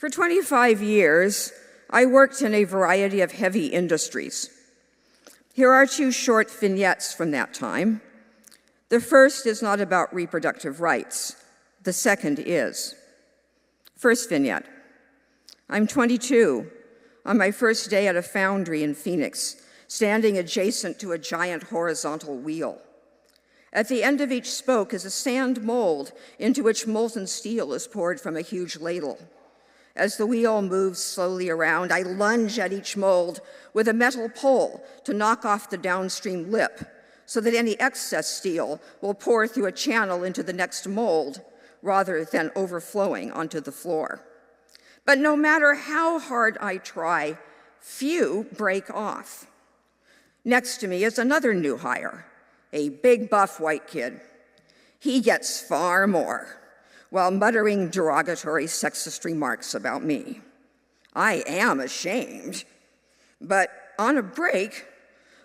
For 25 years, I worked in a variety of heavy industries. Here are two short vignettes from that time. The first is not about reproductive rights. The second is. First vignette. I'm 22, on my first day at a foundry in Phoenix, standing adjacent to a giant horizontal wheel. At the end of each spoke is a sand mold into which molten steel is poured from a huge ladle. As the wheel moves slowly around, I lunge at each mold with a metal pole to knock off the downstream lip so that any excess steel will pour through a channel into the next mold rather than overflowing onto the floor. But no matter how hard I try, few break off. Next to me is another new hire, a big buff white kid. He gets far more, while muttering derogatory sexist remarks about me. I am ashamed, but on a break,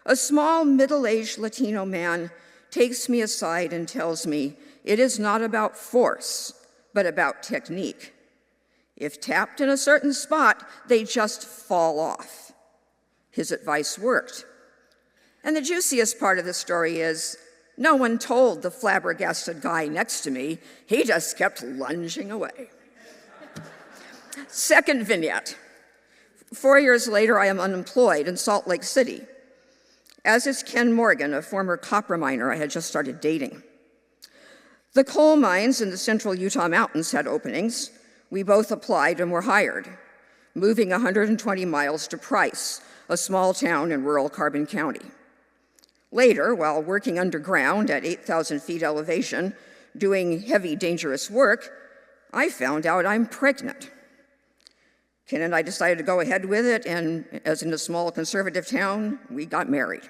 a small middle-aged Latino man takes me aside and tells me it is not about force, but about technique. If tapped in a certain spot, they just fall off. His advice worked. And the juiciest part of the story is, no one told the flabbergasted guy next to me. He just kept lunging away. Second vignette. 4 years later, I am unemployed in Salt Lake City, as is Ken Morgan, a former copper miner I had just started dating. The coal mines in the central Utah mountains had openings. We both applied and were hired, moving 120 miles to Price, a small town in rural Carbon County. Later, while working underground at 8,000 feet elevation, doing heavy, dangerous work, I found out I'm pregnant. Ken and I decided to go ahead with it, and as in a small conservative town, we got married.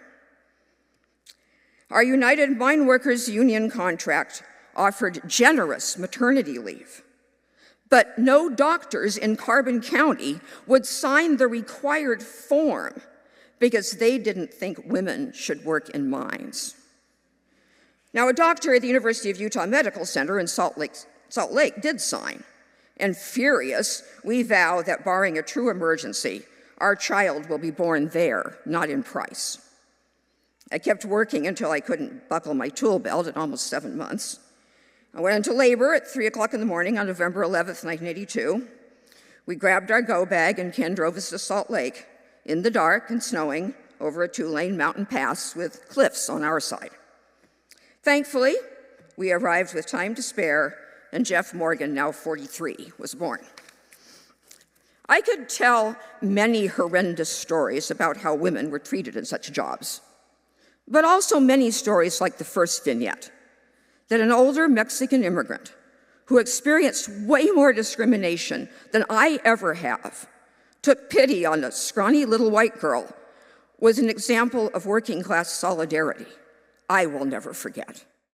Our United Mine Workers Union contract offered generous maternity leave, but no doctors in Carbon County would sign the required form because they didn't think women should work in mines. Now, a doctor at the University of Utah Medical Center in Salt Lake did sign, and furious, we vow that barring a true emergency, our child will be born there, not in Price. I kept working until I couldn't buckle my tool belt at almost 7 months. I went into labor at 3 o'clock in the morning on November 11th, 1982. We grabbed our go bag and Ken drove us to Salt Lake in the dark and snowing over a 2-lane mountain pass with cliffs on our side. Thankfully, we arrived with time to spare, and Jeff Morgan, now 43, was born. I could tell many horrendous stories about how women were treated in such jobs, but also many stories like the first vignette, that an older Mexican immigrant who experienced way more discrimination than I ever have took pity on a scrawny little white girl was an example of working class solidarity I will never forget.